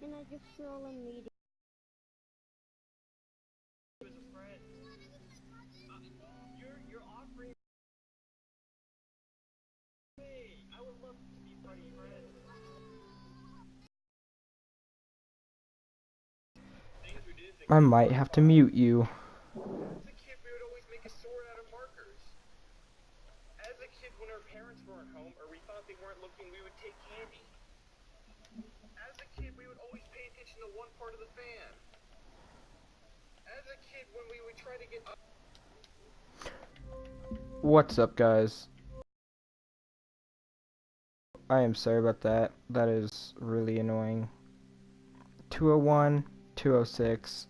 and I just scroll and read. You're offering. Hey, I would love to be part of your friend. Things we did I might have to mute you. as a kid, we would always make a sword out of markers. As a kid, when our parents weren't home or we thought they weren't looking, we would take candy. As a kid, we would always pay attention to one part of the fan. As a kid, when we would try to get up. What's up, guys? I am sorry about that. That is really annoying. 201, 206.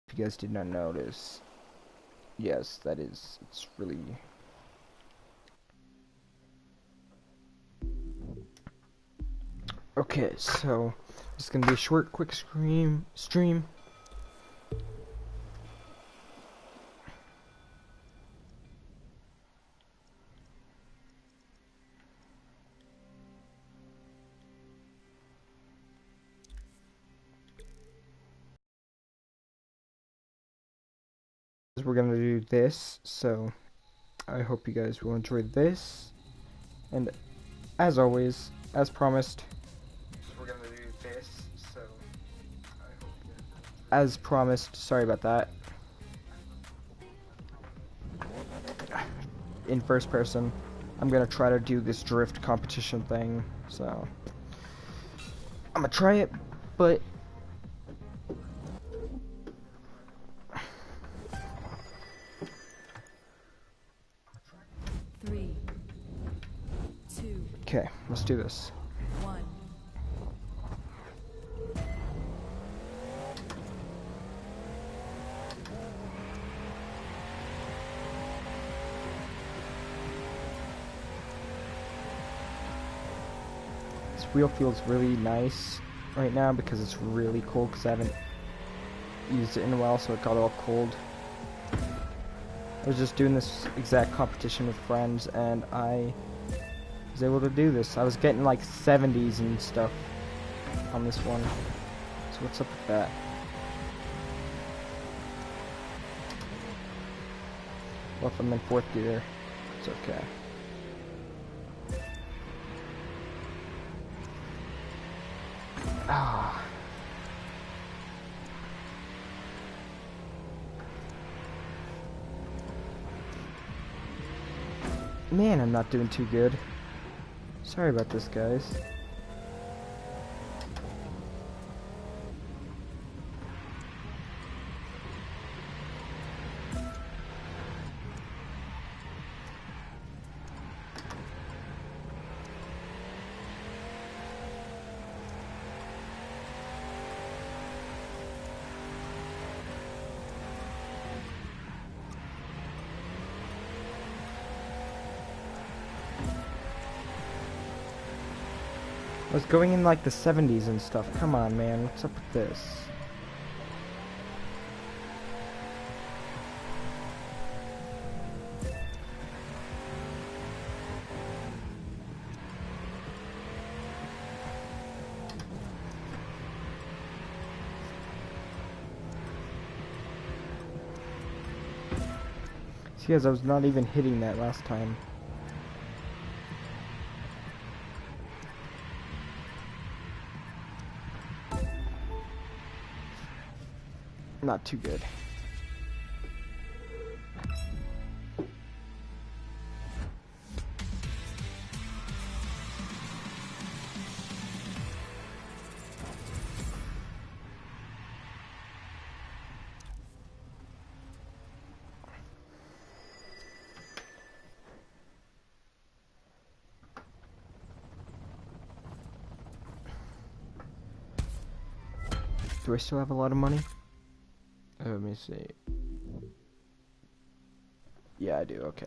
If you guys did not notice. Yes, that is. It's really. Okay, so it's gonna be a short, quick stream. We're gonna do this, so I hope you guys will enjoy this. And as always, as promised, we're gonna do this, so I hope you guys. As promised, sorry about that. In first person, I'm gonna try to do this drift competition thing, so I'm gonna try it, but Three, two, okay, let's do this. one. This wheel feels really nice right now because it's really cold because I haven't used it in a while, so it got all cold. I was just doing this exact competition with friends and I was able to do this. I was getting like 70s and stuff on this one. So what's up with that? Well, if I'm in fourth gear, it's okay. Ah. Man, I'm not doing too good. Sorry about this, guys. I was going in like the 70s and stuff. Come on, man. What's up with this? See, guys, I was not even hitting that last time. Not too good. Do I still have a lot of money? Let me see. Yeah, I do. Okay.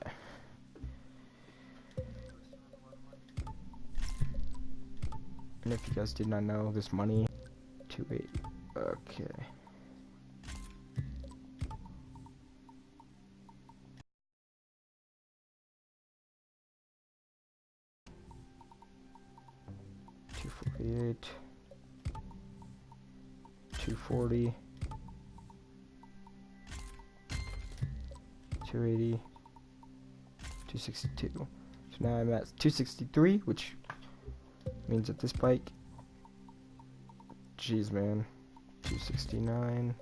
And if you guys did not know, this money, 2-8. Okay. 288, 240, 280, 262. So now I'm at 263, which means that this bike, jeez man, 269.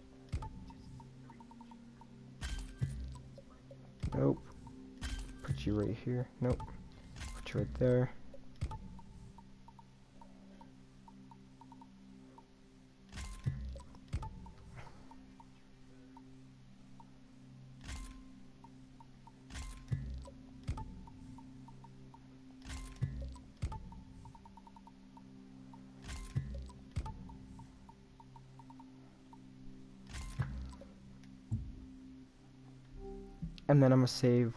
Nope. Put you right here. Nope. Put you right there. And then I'm gonna save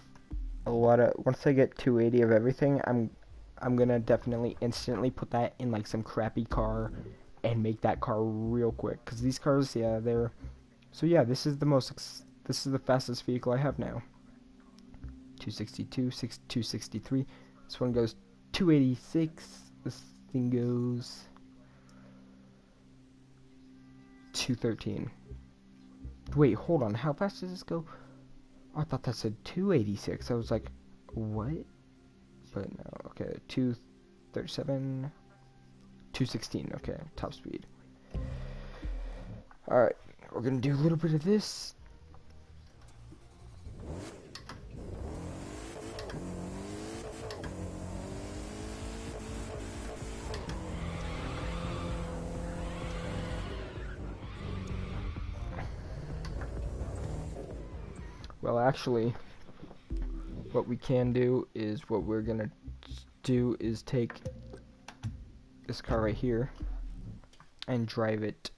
a lot of, once I get 280 of everything, I'm gonna definitely instantly put that in like some crappy car and make that car real quick, because these cars, yeah, they're, so yeah, this is the fastest vehicle I have now. 262, 263. This one goes 286. This thing goes 213. Wait, hold on, how fast does this go? I thought that said 286. I was like, what? But no, okay, 237, 216, okay, top speed. Alright, we're gonna do a little bit of this. Well, actually, what we can do is, what we're gonna do is take this car right here and drive it.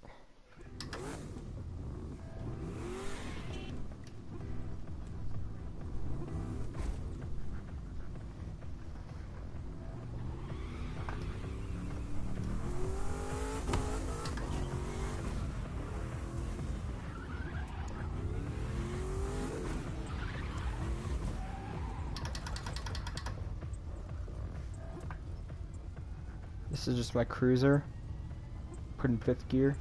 This is just my cruiser, put in 5th gear.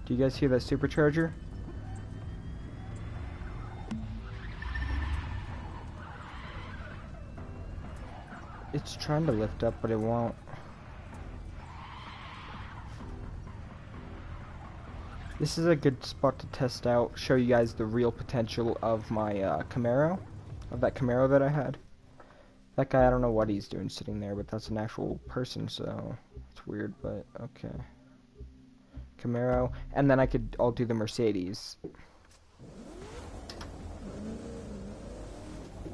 Do you guys hear that supercharger? It's trying to lift up, but it won't. This is a good spot to test out, show you guys the real potential of my Camaro, of that Camaro that I had. That guy, I don't know what he's doing sitting there, but that's an actual person, so it's weird, but okay. Camaro, and then I'll do the Mercedes.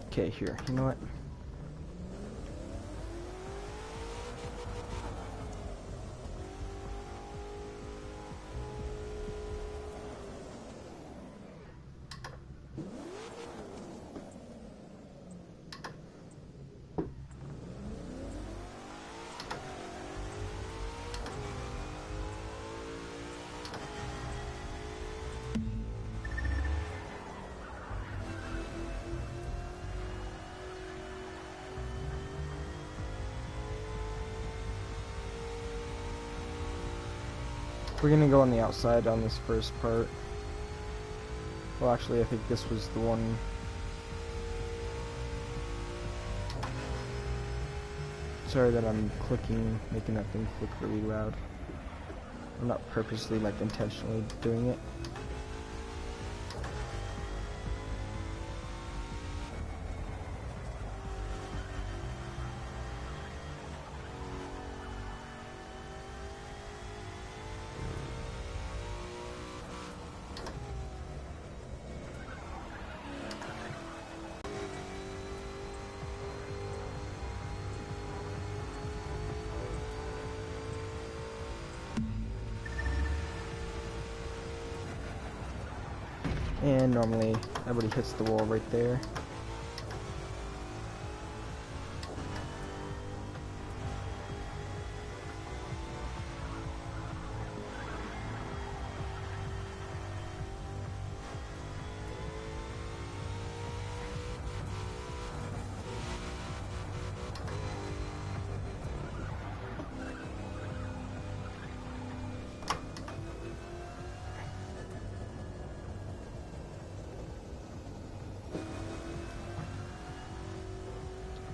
Okay, here, you know what? We're gonna go on the outside on this first part. Well, actually, I think this was the one. Sorry that I'm clicking, making that thing click really loud. I'm not purposely, like, intentionally doing it. And normally everybody hits the wall right there.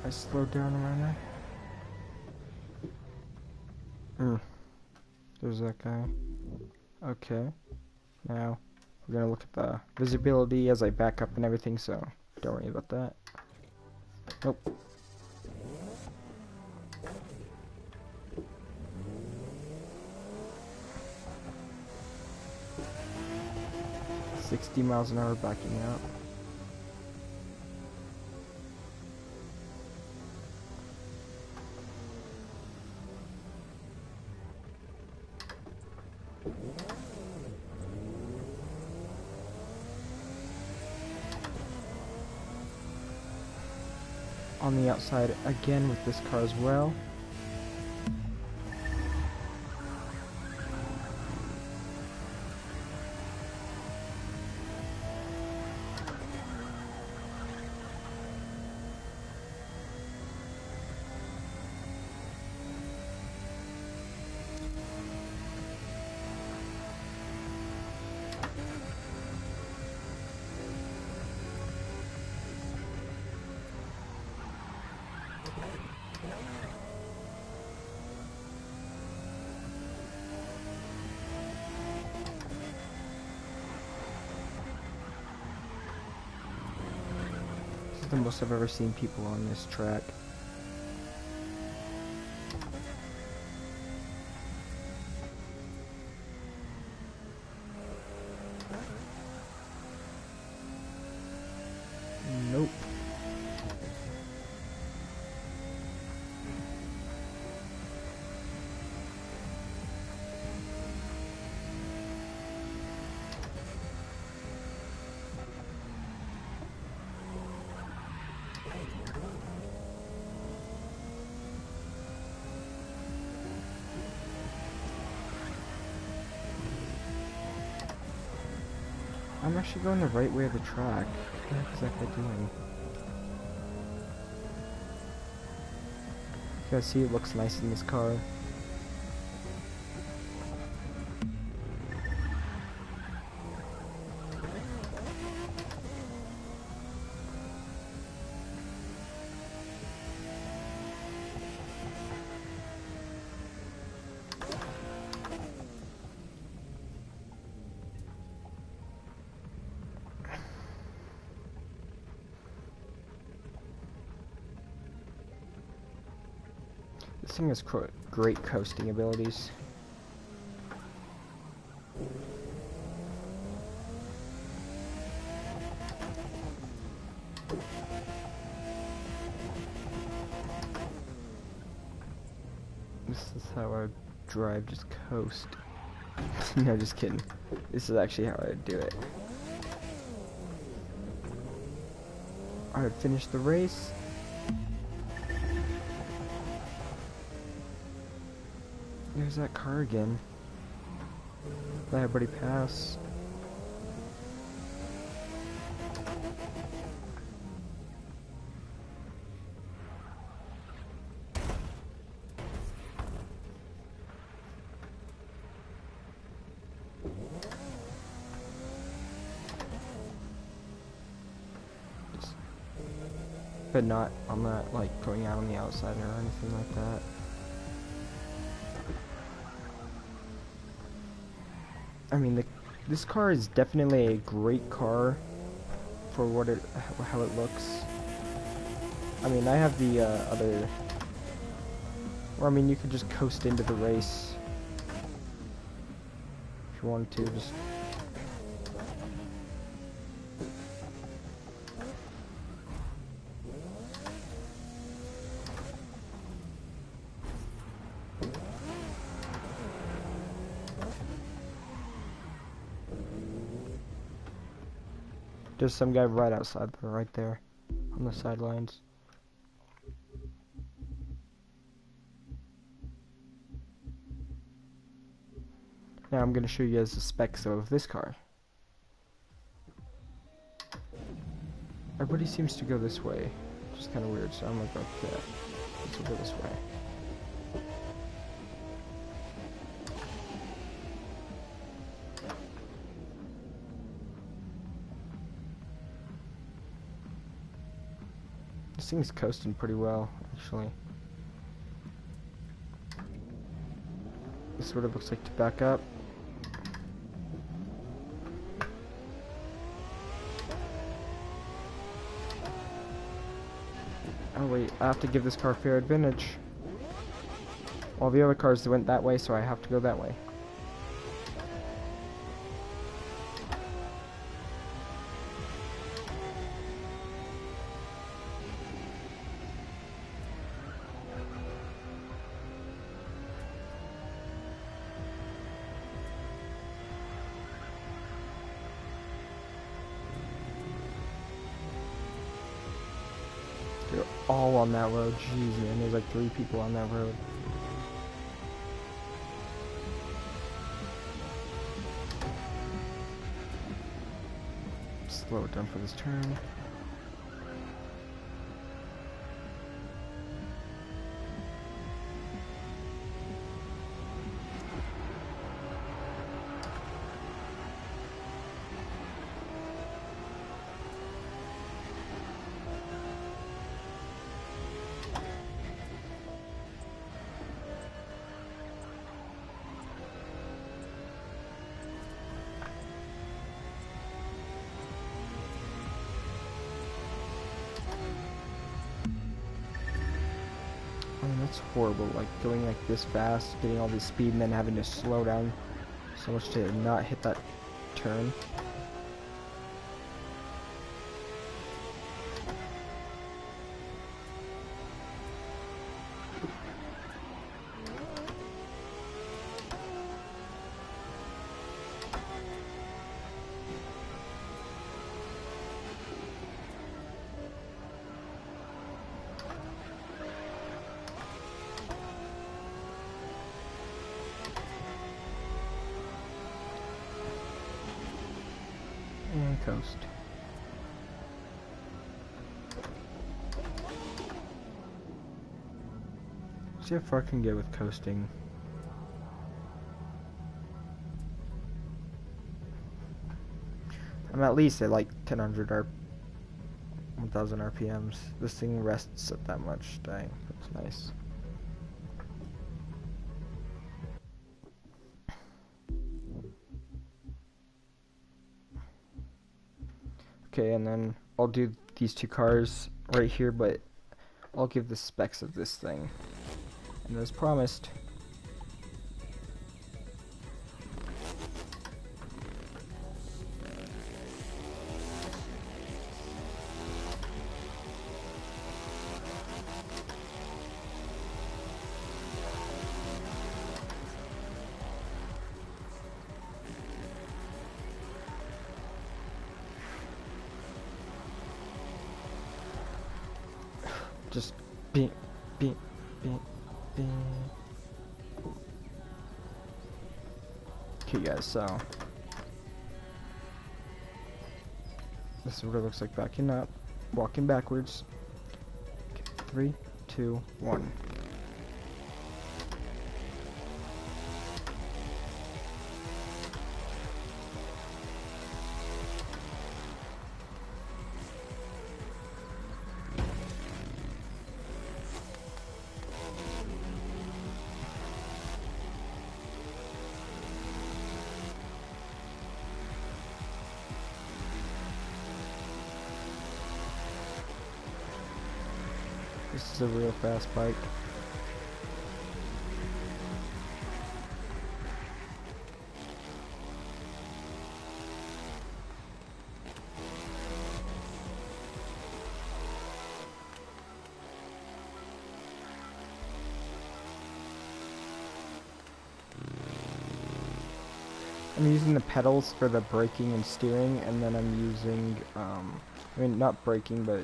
I slowed down around there. There's that guy. Okay. Now, we're gonna look at the visibility as I back up and everything, so don't worry about that. Nope. $60 miles an hour backing out. On the outside again with this car as well. This is the most I've ever seen people on this track. Nope. I'm actually going the right way of the track. What the heck is that guy doing? You guys see it looks nice in this car. This thing has great coasting abilities. This is how I drive, just coast. No, just kidding. This is actually how I do it. Alright, finish the race. There's that car again. Let everybody pass. But not, I'm not like going out on the outside or anything like that. I mean, this car is definitely a great car for how it looks. I mean, I have the other, or I mean, you could just coast into the race if you wanted to. Just there's some guy right outside, right there, on the sidelines. Now I'm going to show you guys the specs of this car. Everybody seems to go this way, which is kind of weird, so I'm going to go like that. This will go this way. This thing's coasting pretty well, actually. This is what it looks like to back up. Oh wait, I have to give this car fair advantage. All the other cars went that way, so I have to go that way. They're all on that road. Jeez, man, there's like 3 people on that road. Slow it down for this turn. I mean, that's horrible, like going like this fast, getting all this speed, and then having to slow down so much to not hit that turn. And coast. See how far I can get with coasting. I'm at least at like 1000 RPMs. This thing rests at that much. Dang, that's nice. Okay, and then I'll do these 2 cars right here, but I'll give the specs of this thing. And as promised, just beep, beep, beep, beep. Okay, guys, so this is what it looks like backing up, walking backwards. Okay, 3, 2, 1. This is a real fast bike. I'm using the pedals for the braking and steering, and then I'm using, I mean, not braking, but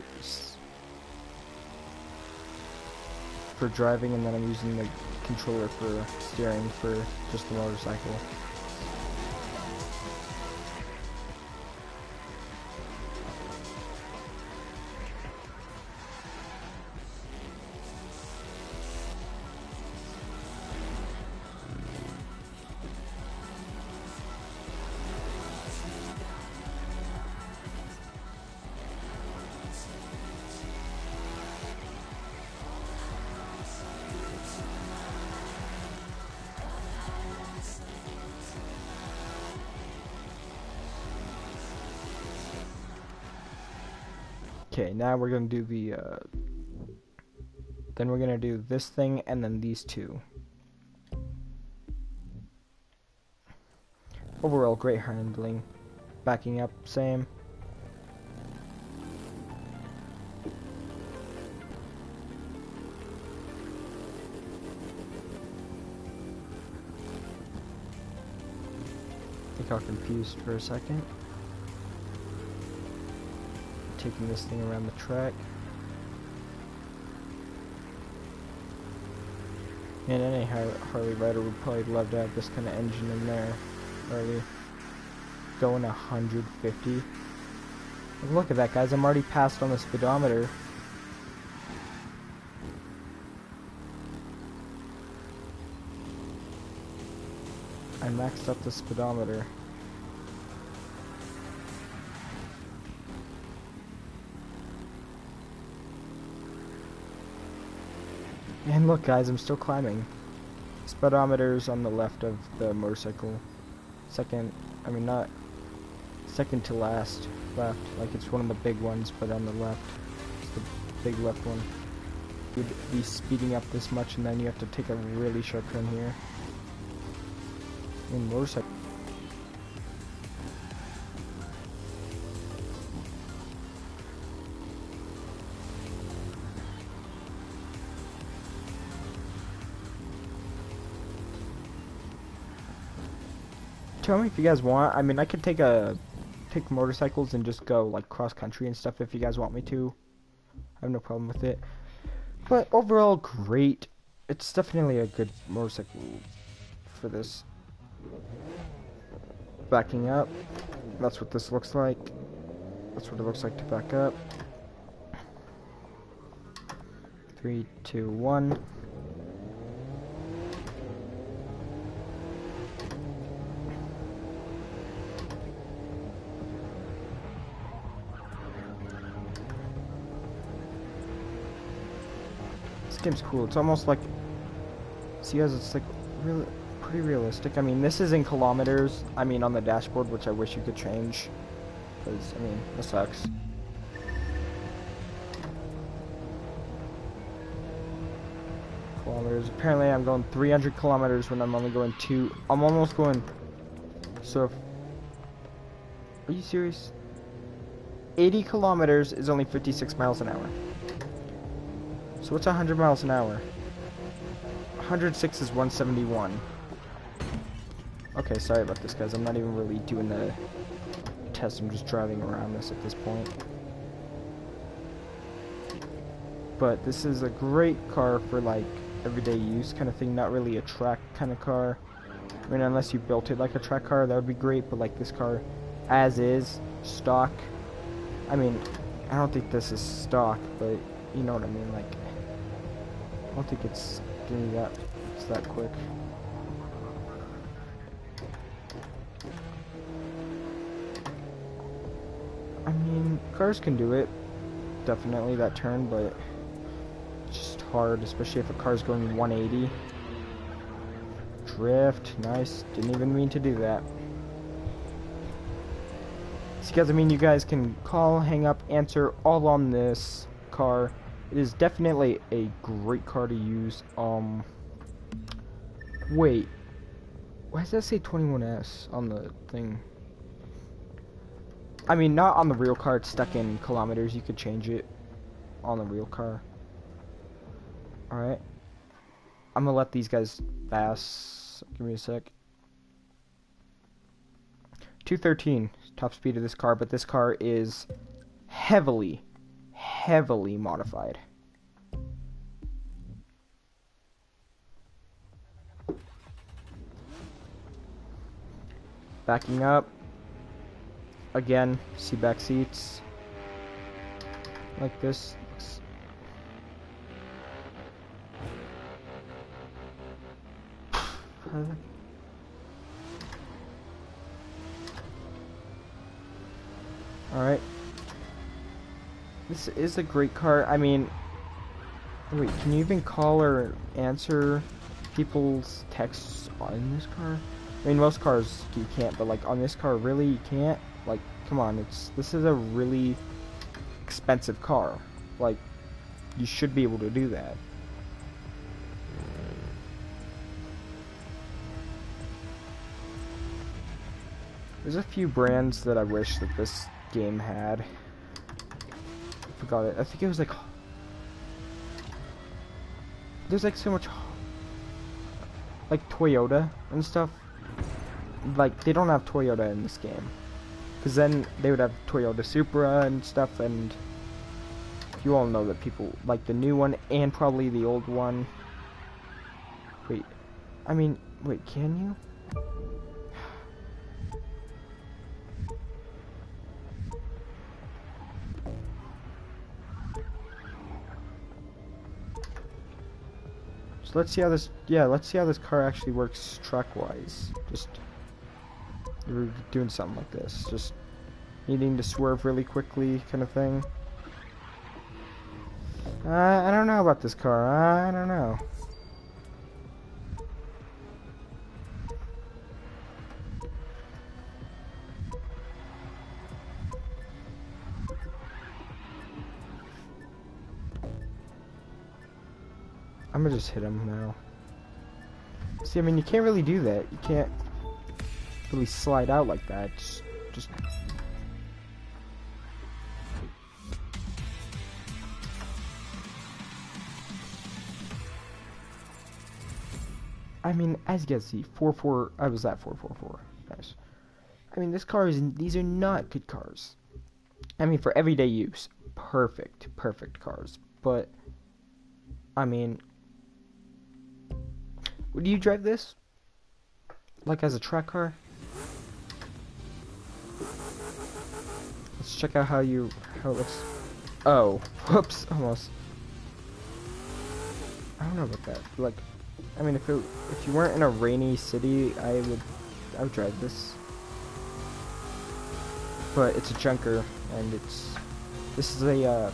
for driving, and then I'm using the controller for steering for just the motorcycle. Okay, now we're gonna do the, then we're gonna do this thing and then these two. Overall, great handling. Backing up, same. I think I got confused for a second. Taking this thing around the track. And any Harley rider would probably love to have this kind of engine in there. Harley going 150. Look at that, guys. I'm already passed on the speedometer. I maxed up the speedometer. And look, guys, I'm still climbing. Speedometer's on the left of the motorcycle. Second to last left. Like it's one of the big ones, but on the left. It's the big left one. You'd be speeding up this much and then you have to take a really sharp turn here. In motorcycle. Tell me if you guys want. I mean, I could take motorcycles and just go like cross country and stuff if you guys want me to. I have no problem with it. But overall, great. It's definitely a good motorcycle for this. Backing up. That's what this looks like. That's what it looks like to back up. 3, 2, 1. This game's cool. It's almost like, see guys, it's like really pretty realistic. I mean, this is in kilometers. I mean, on the dashboard, which I wish you could change, because I mean, this sucks. Kilometers. Apparently, I'm going 300 kilometers when I'm only going 2. I'm almost going. So, are you serious? 80 kilometers is only 56 miles an hour. So what's 100 miles an hour? 106 is 171. Okay, sorry about this, guys. I'm not even really doing the test. I'm just driving around this at this point. But this is a great car for like everyday use kind of thing. Not really a track kind of car. I mean, unless you built it like a track car, that would be great. But like this car, as is, stock. I mean, I don't think this is stock, but you know what I mean. Like, I don't think it's that quick. I mean, cars can do it, definitely that turn, but it's just hard, especially if a car's going 180. Drift, nice. Didn't even mean to do that. So guys, I mean, you guys can call, hang up, answer all on this car. It is definitely a great car to use. Wait. Why does that say 21S on the thing? I mean, not on the real car. It's stuck in kilometers. You could change it on the real car. Alright. I'm gonna let these guys pass. Give me a sec. 213 top speed of this car, but this car is heavily modified. Backing up. Again, see back seats. Like this. Alright. This is a great car. I mean, wait, can you even call or answer people's texts on this car? I mean, most cars you can't, but like on this car, really you can't? Like, come on, this is a really expensive car. Like, you should be able to do that. There's a few brands that I wish that this game had. I forgot it. I think it was like... There's like so much... Like Toyota and stuff. Like, they don't have Toyota in this game. Because then they would have Toyota Supra and stuff, and... You all know that people like the new one and probably the old one. Wait. I mean, wait, can you? Let's see how this, let's see how this car actually works track-wise. Just, we're doing something like this. Just needing to swerve really quickly kind of thing. I don't know about this car. I don't know. I'm gonna just hit him now. See, I mean, you can't really do that. You can't really slide out like that. Just... I mean, as you can see, 4.4. I was at 4.44. Nice. I mean, this car is. These are not good cars. I mean, for everyday use, perfect cars. But, I mean. Would you drive this? Like as a track car? Let's check out how it looks. Oh, whoops, almost. I don't know about that. Like, I mean, if you weren't in a rainy city, I would drive this. But it's a junker, and this is a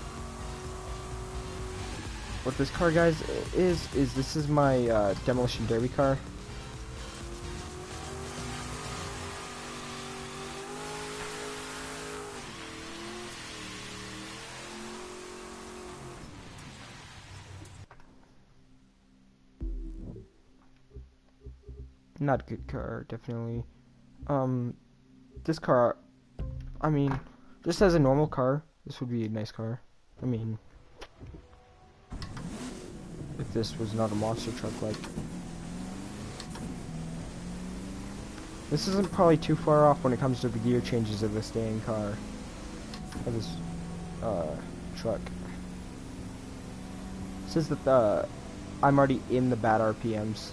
what this car, guys, is this is my demolition derby car. Not a good car, definitely. This car, I mean, just as a normal car, this would be a nice car. I mean, if this was not a monster truck, like. This isn't probably too far off when it comes to the gear changes of this dang car. Of this, truck. It says that I'm already in the bad RPMs.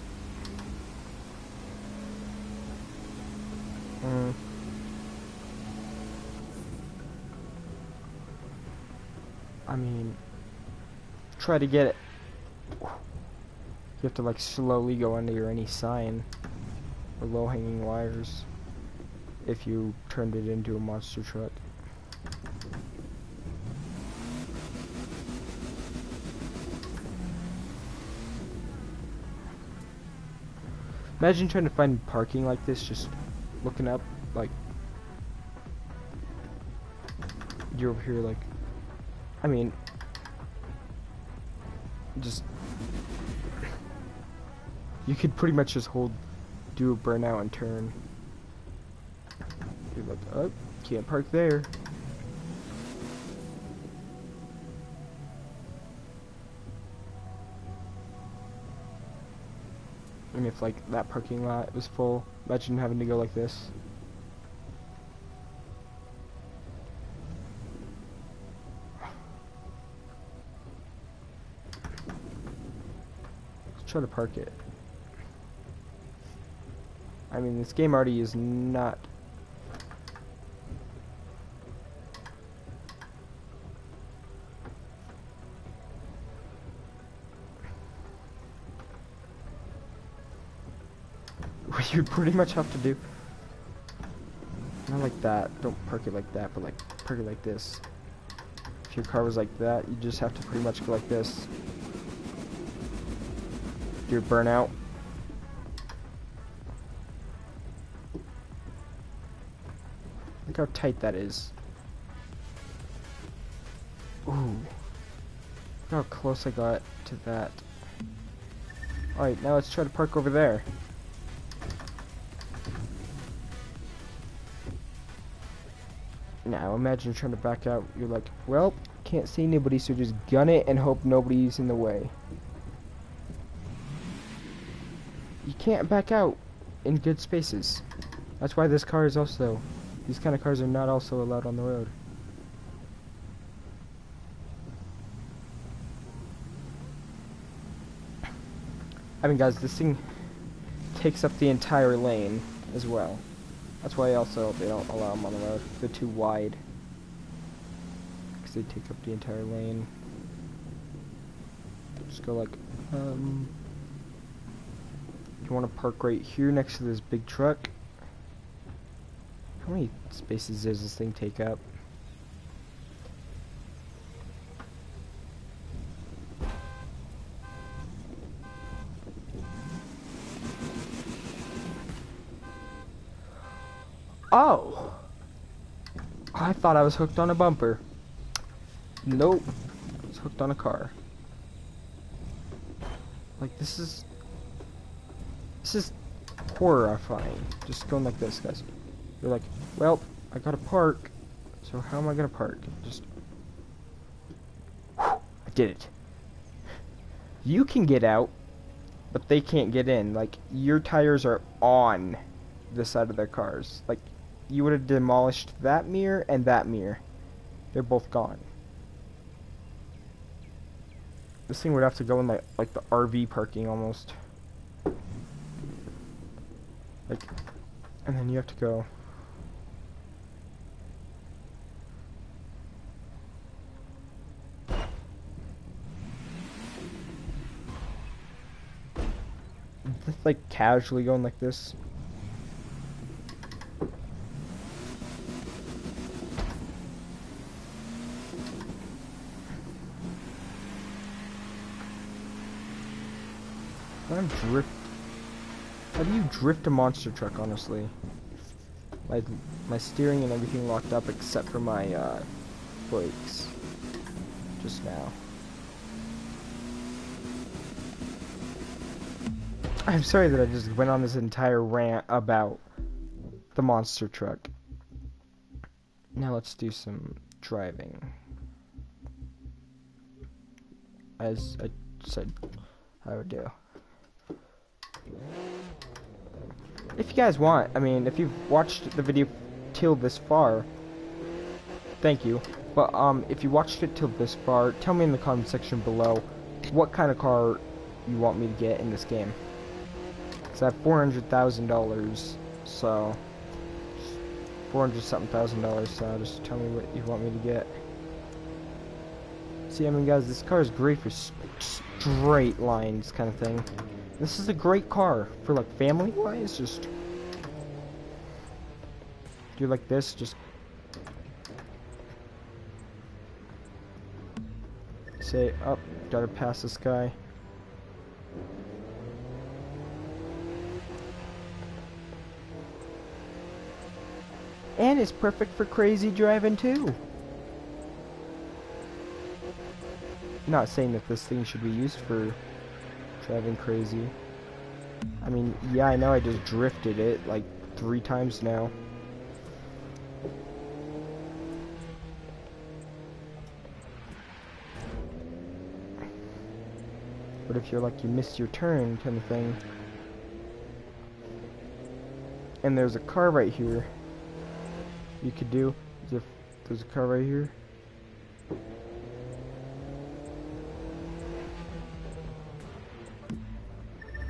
I mean, try to get it. You have to like slowly go under any sign or low-hanging wires if you turned it into a monster truck. Imagine trying to find parking like this, just looking up, like, you're over here, like, I mean, just, you could pretty much just do a burnout and turn. You're like, oh, can't park there. And if, like, that parking lot was full, imagine having to go like this. Let's try to park it. I mean, this game already is not... What you pretty much have to do... Not like that, don't park it like that, but like, park it like this. If your car was like that, you just have to pretty much go like this. Do a burnout. Look how tight that is. Ooh. Look how close I got to that. Alright, now let's try to park over there. Now imagine trying to back out. You're like, well, can't see anybody, so just gun it and hope nobody's in the way. You can't back out in good spaces. That's why this car is also... These kind of cars are not also allowed on the road. I mean, guys, this thing takes up the entire lane as well. That's why also they don't allow them on the road. They're too wide. Because they take up the entire lane. Just go like, you want to park right here next to this big truck. How many spaces does this thing take up? Oh! I thought I was hooked on a bumper. Nope. I was hooked on a car. Like, this is horrifying. Just going like this, guys. You're like, well, I gotta park. So how am I gonna park? Just... I did it. You can get out, but they can't get in. Like, your tires are on the side of their cars. Like, you would have demolished that mirror and that mirror. They're both gone. This thing would have to go in like the RV parking almost. Like, and then you have to go. Just like casually going like this. How do you drift a monster truck, honestly? Like, my steering and everything locked up except for my brakes. Just now. I'm sorry that I just went on this entire rant about the monster truck. Now let's do some driving. As I said I would do. If you guys want, I mean, if you've watched the video till this far, thank you. But if you watched it till this far, tell me in the comment section below what kind of car you want me to get in this game. Cause I have $400,000, so $400-something thousand. So just tell me what you want me to get. See, I mean, guys, this car is great for straight lines kind of thing. This is a great car for like family-wise. Just do like this. Just say, "Up, gotta pass this guy." And it's perfect for crazy driving too. Not saying that this thing should be used for driving crazy. I mean, yeah, I know I just drifted it like 3 times now. But if you're like, you missed your turn kind of thing, and there's a car right here, you could do, there's a car right here.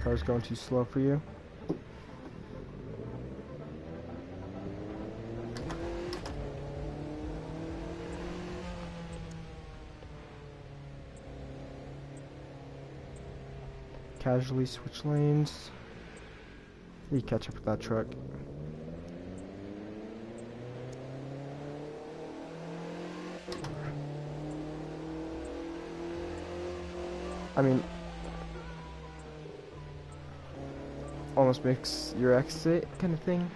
Car's going too slow for you. Casually switch lanes. You catch up with that truck. I mean, almost makes your exit kind of thing.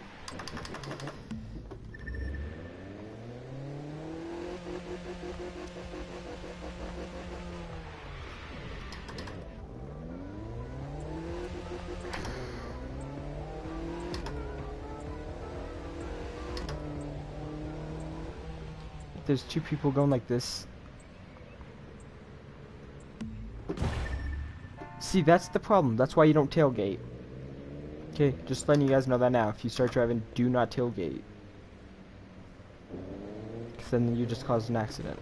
there's two people going like this. See, that's the problem. That's why you don't tailgate. Okay, just letting you guys know that now. If you start driving, do not tailgate. Because then you just cause an accident.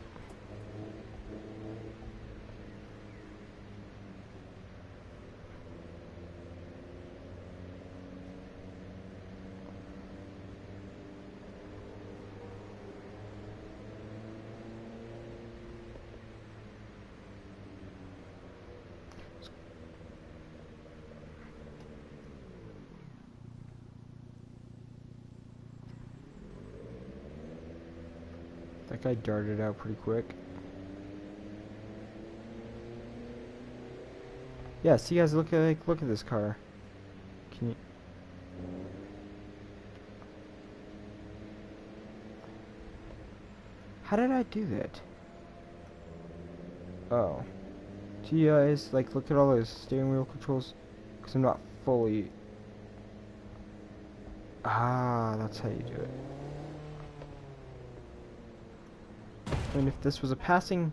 That guy darted out pretty quick. Yeah, see guys, look at this car. Can you? How did I do that? Oh. Do you guys like look at all those steering wheel controls? Because I'm not fully. Ah, that's how you do it. I mean, if this was a passing...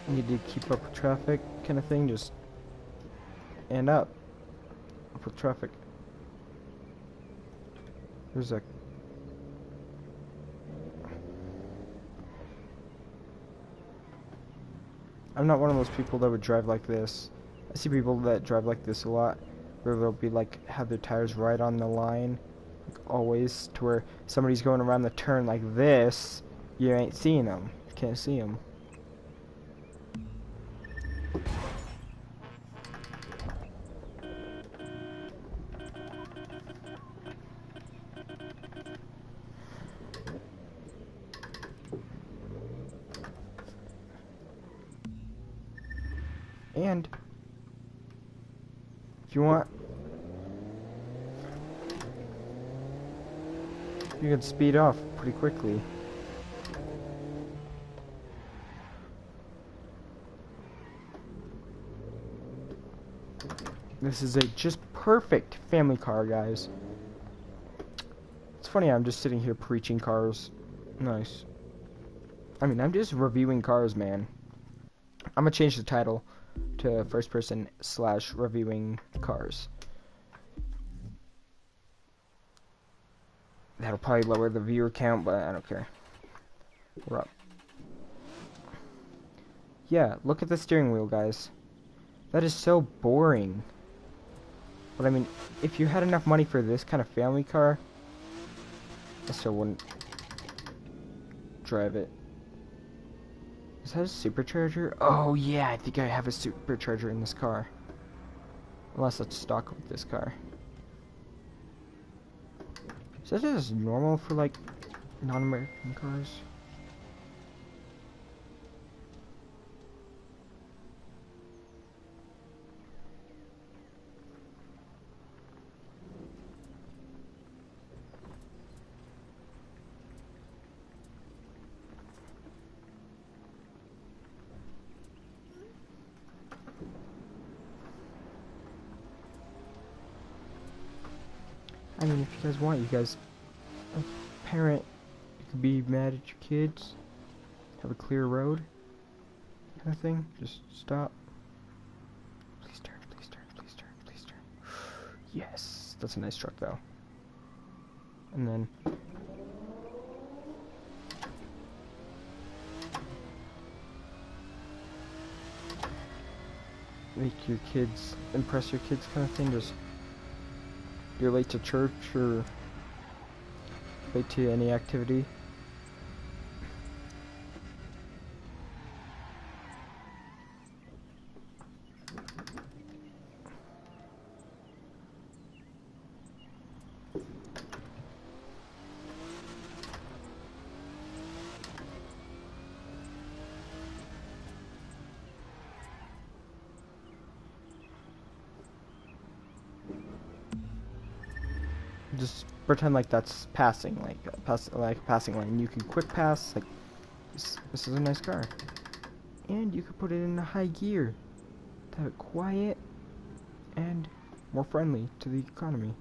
Need to keep up with traffic kind of thing, just... And up with traffic. There's a... I'm not one of those people that would drive like this. I see people that drive like this a lot, where they'll be like, have their tires right on the line, like always, to where somebody's going around the turn like this, you ain't seeing them. You can't see them. And if you want, you can speed off pretty quickly. This is a just perfect family car, guys. It's funny, I'm just sitting here preaching cars. Nice. I mean, I'm just reviewing cars, man. I'm gonna change the title to first person / reviewing cars. That'll probably lower the viewer count, but I don't care. We're up. Yeah, look at the steering wheel, guys. That is so boring. But I mean, if you had enough money for this kind of family car, I still wouldn't drive it. Is that a supercharger? Oh yeah, I think I have a supercharger in this car. Unless it's stock with this car. Is that just normal for like non-American cars? I mean, if you guys want, you guys, a parent, you could be mad at your kids, have a clear road, kind of thing. Just stop. Please turn, please turn, please turn, please turn. Yes, that's a nice truck though. And then make your kids, impress your kids kind of thing. Just you're late to church or late to any activity. Just pretend like that's passing, like a passing lane. You can quick pass, like This is a nice car. And you could put it in a high gear to have it quiet and more friendly to the economy.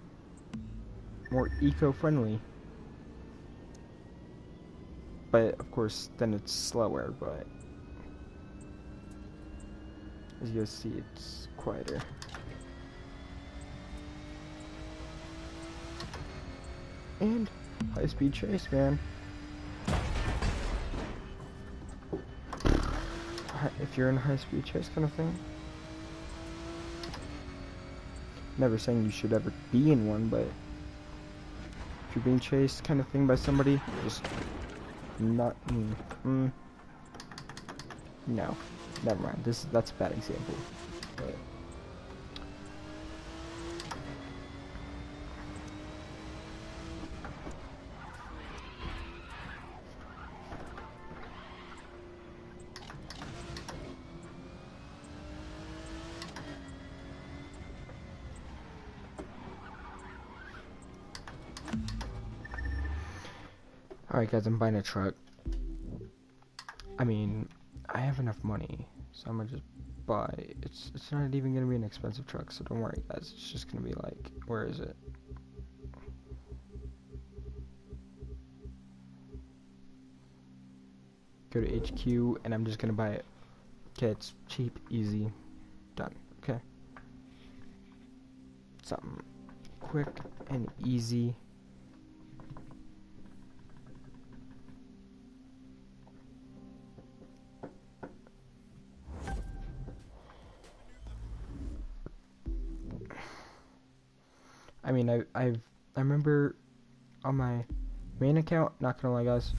More eco-friendly. But of course, then it's slower, but as you guys see, it's quieter. And high-speed chase, man. If you're in a high-speed chase kind of thing. Never saying you should ever be in one, but if you're being chased kind of thing by somebody, just not no, never mind. That's a bad example. But alright guys, I'm buying a truck. I mean, I have enough money, so I'm gonna just buy. It's not even gonna be an expensive truck, so don't worry guys. It's just gonna be like, where is it? Go to HQ, and I'm just gonna buy it. Okay, it's cheap, easy, done. Okay, something quick and easy. I mean, I remember on my main account, not gonna lie guys,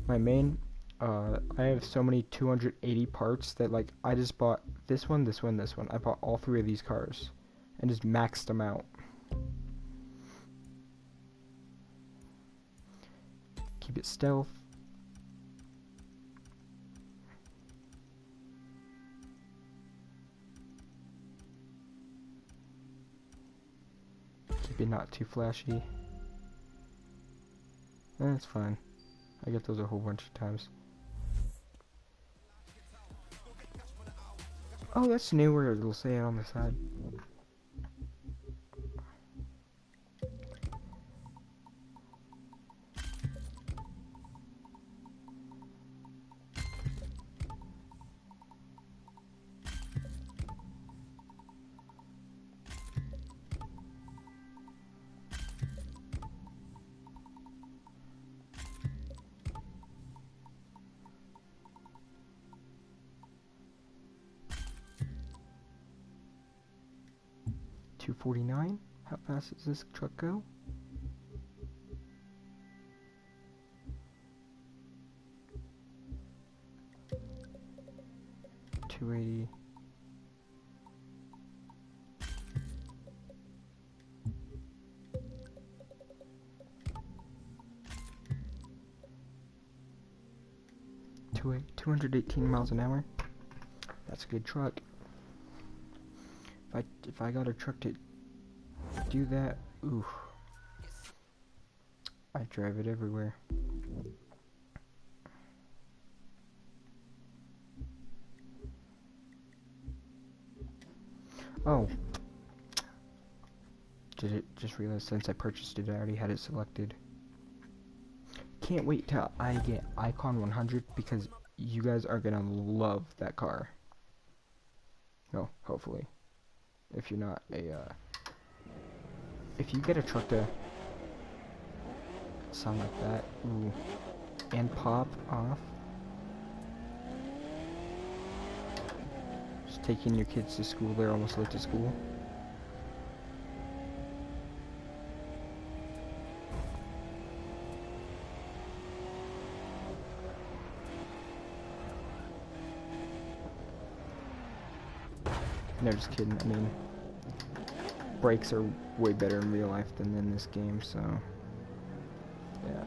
my main, I have so many 280 parts that like I just bought this one, this one, this one. I bought all 3 of these cars and just maxed them out. Keep it stealth. Keep it not too flashy. That's fine. I get those a whole bunch of times. Oh, that's new where it'll say it on the side. $249. How fast does this truck go? $280. $218 miles an hour. That's a good truck. If I got a truck to do that, oof, I drive it everywhere. Oh, just realized since I purchased it, I already had it selected. Can't wait till I get Icon 100 because you guys are gonna love that car. No, hopefully. If you're not a, if you get a truck to sound like that, ooh, and pop off, just taking your kids to school, they're almost late to school. No, just kidding, I mean, brakes are way better in real life than in this game, so yeah.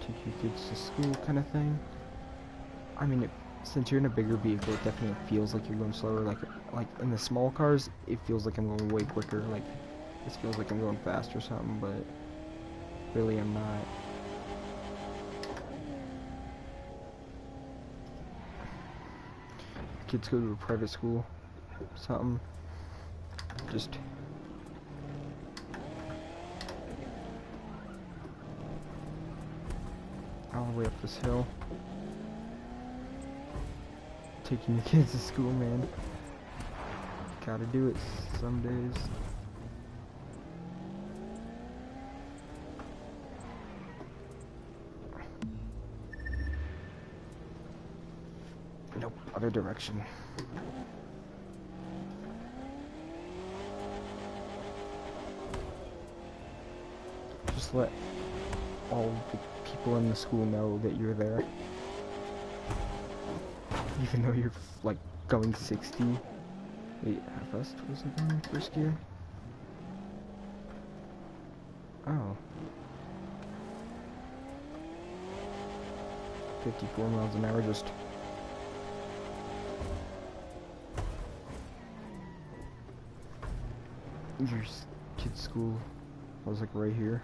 Take your kids to school kind of thing. I mean, since you're in a bigger vehicle, it definitely feels like you're going slower. Like in the small cars, it feels like I'm going way quicker. Like this feels like I'm going fast or something, but really am not. Kids go to a private school, something, just all the way up this hill. Taking your kids to school, man. Gotta do it some days. Nope, other direction. Just let all the people in the school know that you're there. Even though you're like going 60. Wait, how fast was it going first gear? Oh. 54 miles an hour just. Your kid's school was like right here.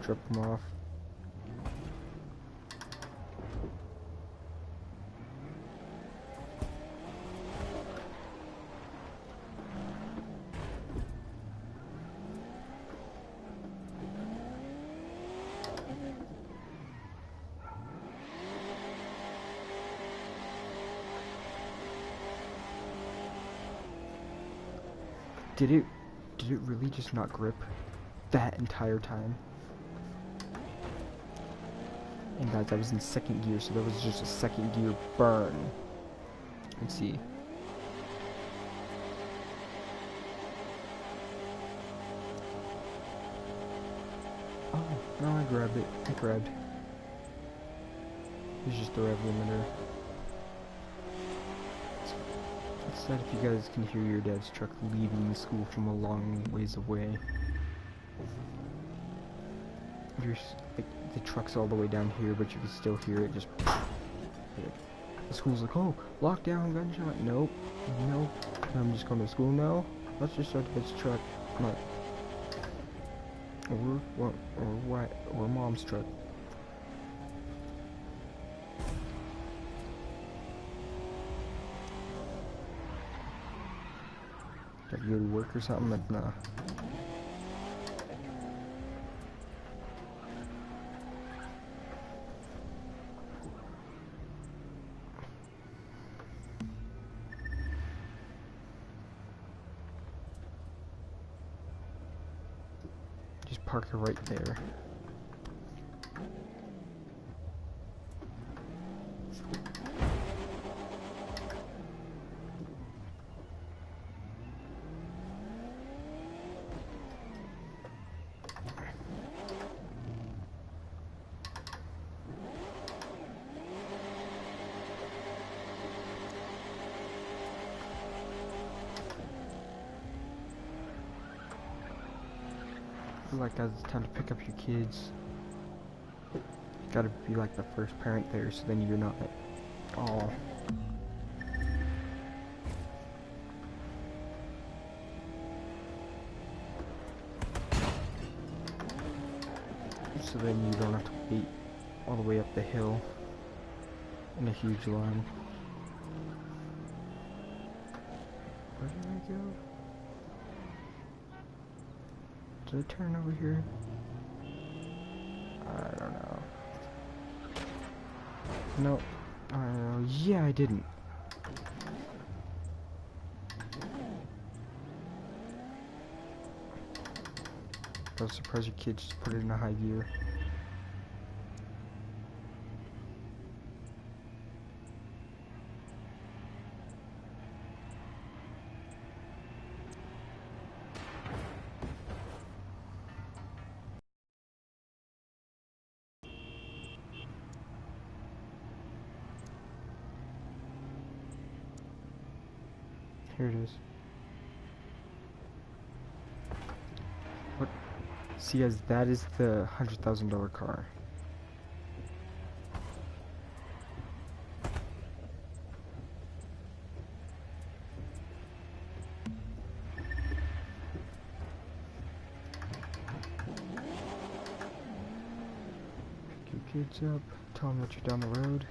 Drop them off. Did it really just not grip that entire time? And guys, I was in second gear, so that was just a second gear burn. Let's see. Oh, no, I grabbed it. I grabbed. It's just the rev limiter. It's sad if you guys can hear your dad's truck leaving the school from a long ways away. You're like, the truck's all the way down here, but you can still hear it just. The school's like, oh, lockdown, gunshot. Nope, nope. I'm just going to school now. Let's just start this truck. I'm like, or mom's truck. Gotta go to work or something, but nah. Just park it right there. Like, guys, it's time to pick up your kids. You gotta be like the first parent there, so then you're not all. So then you don't have to wait all the way up the hill in a huge line. Where did I go? Did I turn over here? I don't know. No. Yeah, I didn't. I was surprised your kid just put it in a high gear. Here it is. What? See, guys, that is the $100,000 car. kids up, tell them that you're down the road.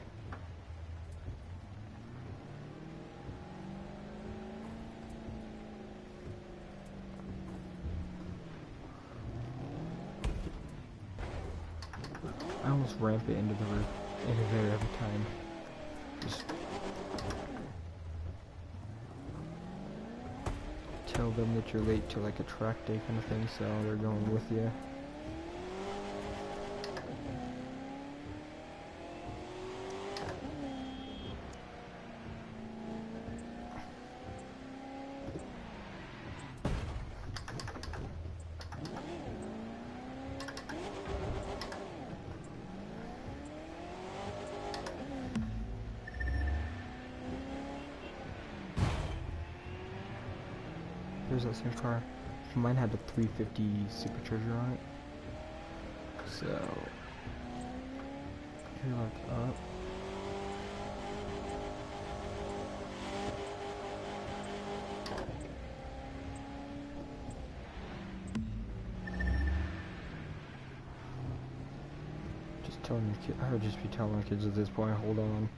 I almost ramp it into there every time. Just tell them that you're late to like a track day kind of thing, so they're going with you. Here's that same car. Mine had the 350 supercharger on it. So here, like up. Just telling the kid. I would just be telling my kids at this point. Hold on.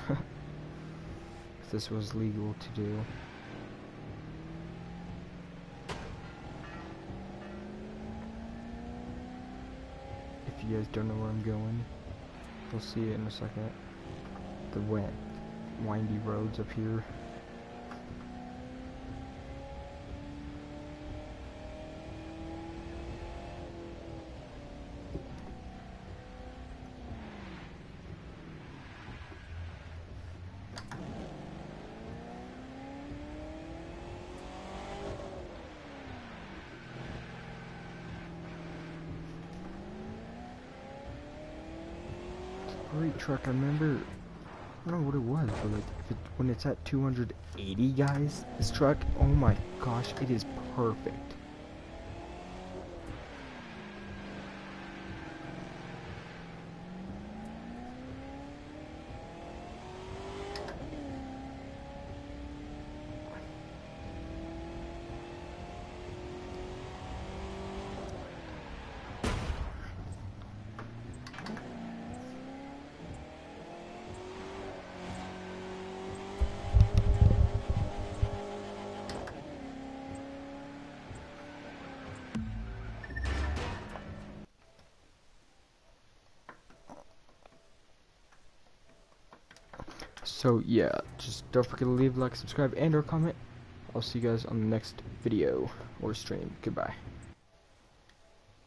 If this was legal to do. If you guys don't know where I'm going, you'll see it in a second. The wet, windy roads up here. Great truck. I remember, I don't know what it was, but like when it's at 280, guys, this truck, oh my gosh, it is perfect. So yeah, just don't forget to leave a like, subscribe, and or comment. I'll see you guys on the next video or stream. Goodbye.